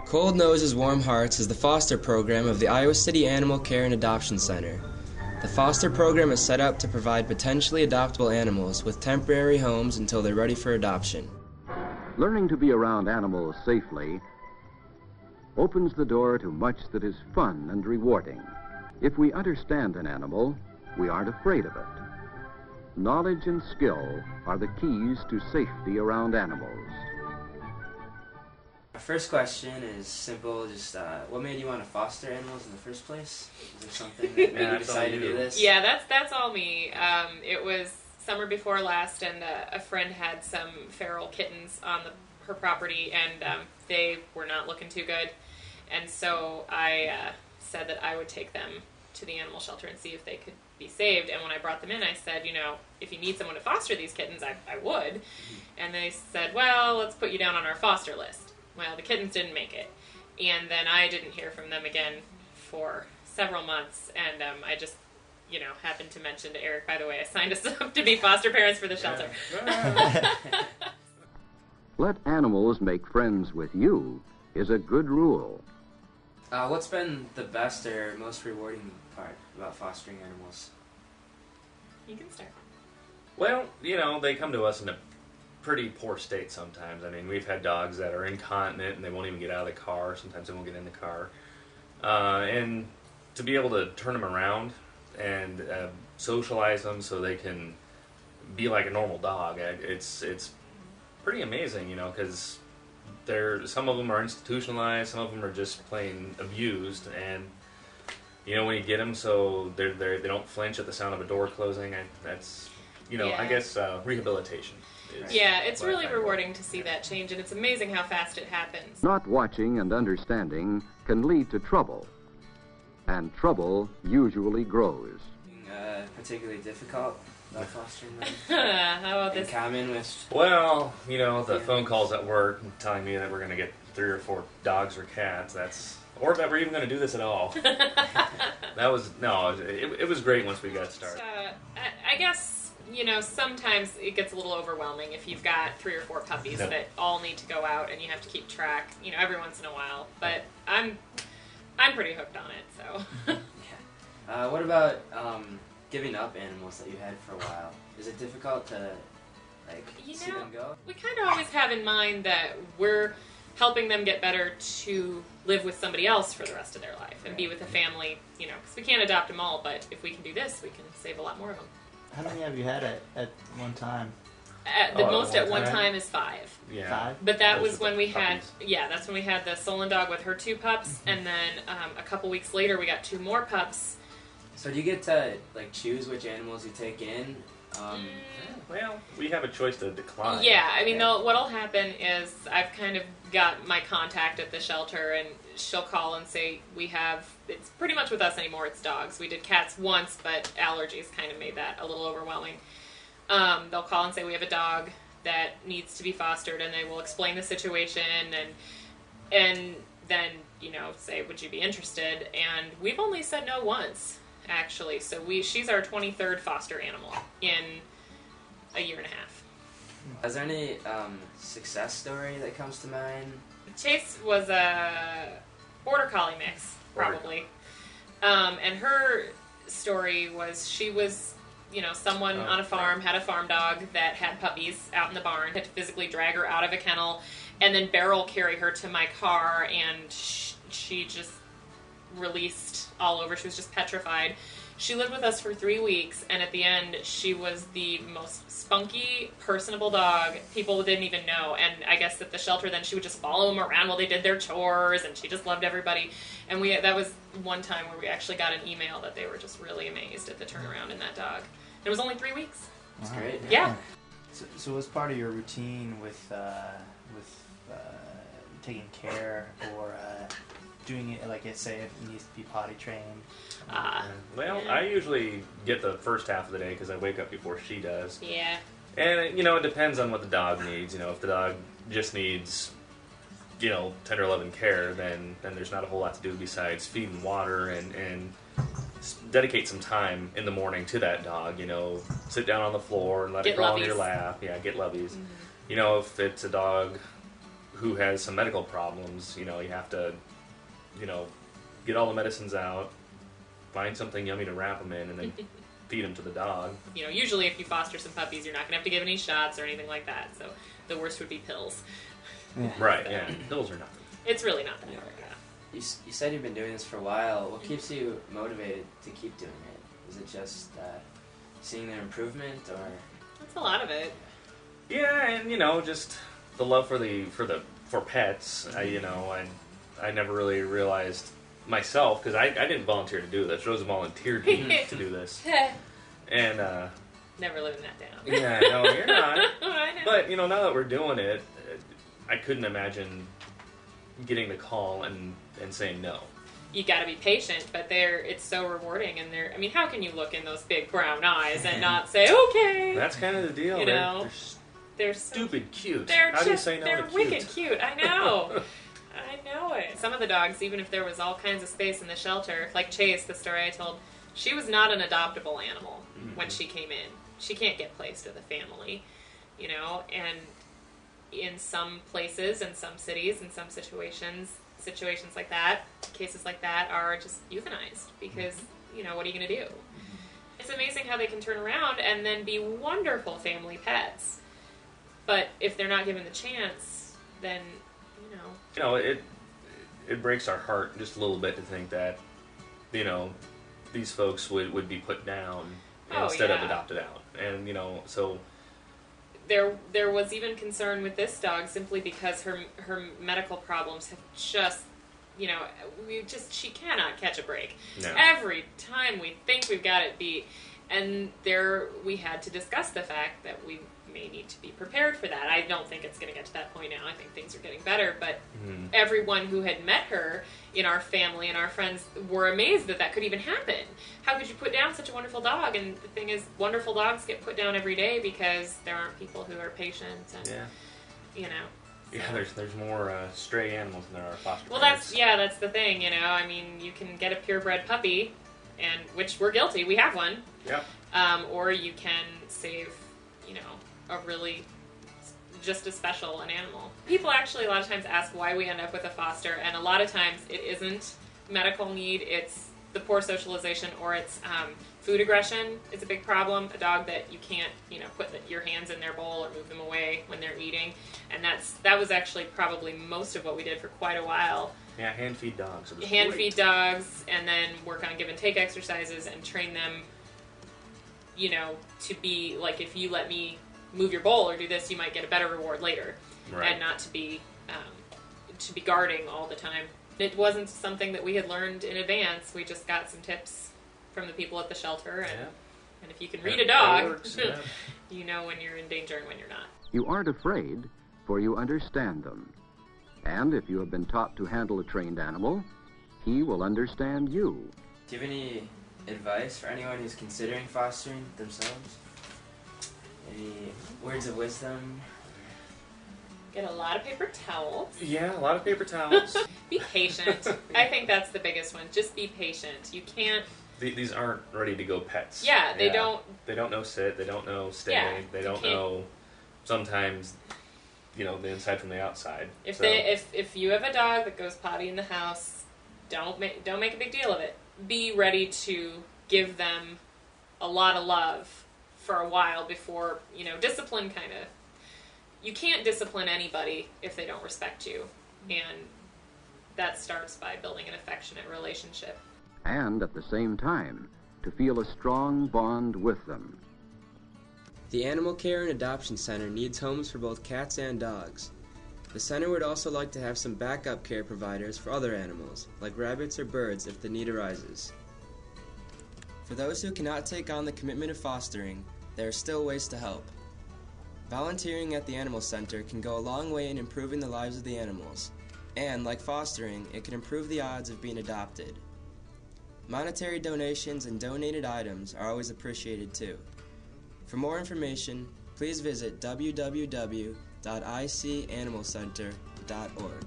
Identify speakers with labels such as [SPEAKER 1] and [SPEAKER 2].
[SPEAKER 1] Cold Noses Warm Hearts is the foster program of the Iowa City Animal Care and Adoption Center. The foster program is set up to provide potentially adoptable animals with temporary homes until they're ready for adoption.
[SPEAKER 2] Learning to be around animals safely opens the door to much that is fun and rewarding. If we understand an animal, we aren't afraid of it. Knowledge and skill are the keys to safety around animals.
[SPEAKER 1] Our first question is simple, just what made you want to foster animals in the first place? Is there something that made you decide to do this?
[SPEAKER 3] Yeah, that's all me. It was summer before last, and a friend had some feral kittens on her property, and they were not looking too good. And so I said that I would take them to the animal shelter and see if they could be saved. And when I brought them in, I said, you know, if you need someone to foster these kittens, I would. And they said, well, let's put you down on our foster list. Well, the kittens didn't make it. And then I didn't hear from them again for several months. And I just, you know, happened to mention to Eric, by the way, I signed us up to be foster parents for the shelter.
[SPEAKER 2] Let animals make friends with you is a good rule.
[SPEAKER 1] What's been the best or most rewarding part about fostering animals?
[SPEAKER 3] You can start.
[SPEAKER 4] Well, you know, they come to us in a pretty poor state sometimes. I mean, we've had dogs that are incontinent and they won't even get out of the car. Sometimes they won't get in the car. And to be able to turn them around and socialize them so they can be like a normal dog, it's pretty amazing, you know, because some of them are institutionalized, some of them are just plain abused, and you know, when you get them so they don't flinch at the sound of a door closing, that's, you know,
[SPEAKER 3] Yeah.
[SPEAKER 4] I guess rehabilitation.
[SPEAKER 3] Yeah, it's really rewarding to see that change, and it's amazing how fast it happens.
[SPEAKER 2] Not watching and understanding can lead to trouble, and trouble usually grows.
[SPEAKER 1] Particularly difficult about fostering them?
[SPEAKER 3] How about
[SPEAKER 1] In
[SPEAKER 3] this?
[SPEAKER 1] common with...
[SPEAKER 4] Well, you know, the phone calls at work telling me that we're going to get 3 or 4 dogs or cats, or that we're even going to do this at all. It was great once we got started.
[SPEAKER 3] I guess, you know, sometimes it gets a little overwhelming if you've got 3 or 4 puppies that all need to go out and you have to keep track, you know, every once in a while. But I'm pretty hooked on it, so.
[SPEAKER 1] Yeah. What about giving up animals that you had for a while? Is it difficult to, like, see them go?
[SPEAKER 3] We kind of always have in mind that we're helping them get better to live with somebody else for the rest of their life and be with a family, you know, because we can't adopt them all, but if we can do this, we can save a lot more of them.
[SPEAKER 5] How many have you had at one time?
[SPEAKER 3] The most at one time is 5.
[SPEAKER 4] Yeah.
[SPEAKER 5] 5?
[SPEAKER 3] But that
[SPEAKER 4] Those
[SPEAKER 3] was
[SPEAKER 4] are
[SPEAKER 3] when we
[SPEAKER 4] puppies.
[SPEAKER 3] that's when we had the Solon dog with her 2 pups, and then a couple weeks later we got 2 more pups.
[SPEAKER 1] So do you get to, like, choose which animals you take in?
[SPEAKER 4] Well, we have a choice to decline.
[SPEAKER 3] Yeah, I mean, what'll happen is I've kind of got my contact at the shelter, and she'll call and say, it's pretty much with us anymore, it's dogs. We did cats once, but allergies kind of made that a little overwhelming. They'll call and say, we have a dog that needs to be fostered, and they will explain the situation, and then, you know, say, would you be interested? And we've only said no once, actually. So she's our 23rd foster animal in a year and a half.
[SPEAKER 1] Is there any success story that comes to mind?
[SPEAKER 3] Chase was a border collie mix, probably. And her story was she was, you know, someone on a farm had a farm dog that had puppies out in the barn, had to physically drag her out of a kennel and then barrel carry her to my car, and she just released all over. She was just petrified. She lived with us for 3 weeks, and at the end, she was the most spunky, personable dog. People didn't even know. And I guess at the shelter, then she would just follow them around while they did their chores, and she just loved everybody. And that was one time where we actually got an email that they were just really amazed at the turnaround in that dog. And it was only 3 weeks.
[SPEAKER 1] That's great.
[SPEAKER 3] Yeah.
[SPEAKER 5] So what's part of your routine with taking care or doing it, like, say, if it needs to be potty trained?
[SPEAKER 4] Well, I usually get the first half of the day because I wake up before she does.
[SPEAKER 3] Yeah.
[SPEAKER 4] And, you know, it depends on what the dog needs. You know, if the dog just needs, you know, tender love and care, then there's not a whole lot to do besides feed and water and dedicate some time in the morning to that dog. You know, sit down on the floor and let it crawl on your lap. Yeah, get lovies. Mm-hmm. You know, if it's a dog who has some medical problems, you have to, get all the medicines out, find something yummy to wrap them in, and then feed them to the dog.
[SPEAKER 3] Usually if you foster some puppies, you're not going to have to give any shots or anything like that. So the worst would be pills.
[SPEAKER 5] Yeah.
[SPEAKER 4] Right, yeah. Pills are nothing.
[SPEAKER 3] It's really not that hard.
[SPEAKER 1] You said you've been doing this for a while. What keeps you motivated to keep doing it? Is it just seeing their improvement, or?
[SPEAKER 3] That's a lot of it.
[SPEAKER 4] Yeah, and just the love for pets. I never really realized myself, because I didn't volunteer to do this. Rose volunteered me to do this, and
[SPEAKER 3] never living that down.
[SPEAKER 4] Yeah, no, you're not.
[SPEAKER 3] I know.
[SPEAKER 4] But now that we're doing it, I couldn't imagine getting the call and saying no.
[SPEAKER 3] You got to be patient, but it's so rewarding, and how can you look in those big brown eyes and not say okay?
[SPEAKER 4] That's kind of the deal.
[SPEAKER 3] They're
[SPEAKER 4] stupid cute.
[SPEAKER 3] How
[SPEAKER 4] do you say no to
[SPEAKER 3] They're
[SPEAKER 4] cute?
[SPEAKER 3] wicked cute. I know. I know it. Some of the dogs, even if there was all kinds of space in the shelter, like Chase, the story I told, she was not an adoptable animal when she came in. She can't get placed with a family, and in some places, in some cities, in some situations like that, cases like that are just euthanized because, what are you going to do? It's amazing how they can turn around and then be wonderful family pets. But if they're not given the chance, then,
[SPEAKER 4] it breaks our heart just a little bit to think that, these folks would be put down instead of adopted out. And, so...
[SPEAKER 3] There was even concern with this dog simply because her medical problems have just, she cannot catch a break.
[SPEAKER 4] No.
[SPEAKER 3] Every time we think we've got it beat, and we had to discuss the fact that we may need to be prepared for that. I don't think it's going to get to that point now. I think things are getting better, but everyone who had met her in our family and our friends were amazed that could even happen. How could you put down such a wonderful dog? And the thing is, wonderful dogs get put down every day because there aren't people who are patient and,
[SPEAKER 4] Yeah, there's more stray animals than there are foster
[SPEAKER 3] Well,
[SPEAKER 4] parents.
[SPEAKER 3] that's the thing, you can get a purebred puppy, and which we're guilty, we have one.
[SPEAKER 4] Yep.
[SPEAKER 3] Or you can save, a really just as special an animal. People actually a lot of times ask why we end up with a foster, and a lot of times it isn't medical need, it's the poor socialization, or it's food aggression is a big problem. A dog that you can't, put your hands in their bowl or move them away when they're eating, and that was actually probably most of what we did for quite a while.
[SPEAKER 4] Yeah, hand feed dogs.
[SPEAKER 3] Feed dogs, and then work on give and take exercises and train them, to be like, if you let me move your bowl or do this, you might get a better reward later,
[SPEAKER 4] right.
[SPEAKER 3] And not to be guarding all the time. It wasn't something that we had learned in advance. We just got some tips from the people at the shelter, and if you can read a dog, you know when you're in danger and when you're not.
[SPEAKER 2] You aren't afraid, for you understand them. And if you have been taught to handle a trained animal, he will understand you.
[SPEAKER 1] Do you have any advice for anyone who's considering fostering themselves? Any words of wisdom?
[SPEAKER 3] Get a lot of paper towels.
[SPEAKER 4] Yeah, a lot of paper towels.
[SPEAKER 3] Be patient. I think that's the biggest one. Just be patient. You can't...
[SPEAKER 4] These aren't ready-to-go pets.
[SPEAKER 3] Yeah, they don't...
[SPEAKER 4] They don't know sit. They don't know stay.
[SPEAKER 3] Yeah,
[SPEAKER 4] they don't know sometimes, the inside from the outside.
[SPEAKER 3] If you have a dog that goes potty in the house, don't make a big deal of it. Be ready to give them a lot of love for a while before, discipline kind of... You can't discipline anybody if they don't respect you, and that starts by building an affectionate relationship.
[SPEAKER 2] And at the same time, to feel a strong bond with them.
[SPEAKER 1] The Animal Care and Adoption Center needs homes for both cats and dogs. The center would also like to have some backup care providers for other animals, like rabbits or birds if the need arises. For those who cannot take on the commitment of fostering, there are still ways to help. Volunteering at the Animal Center can go a long way in improving the lives of the animals, and like fostering, it can improve the odds of being adopted. Monetary donations and donated items are always appreciated too. For more information, please visit www.icanimalcenter.org.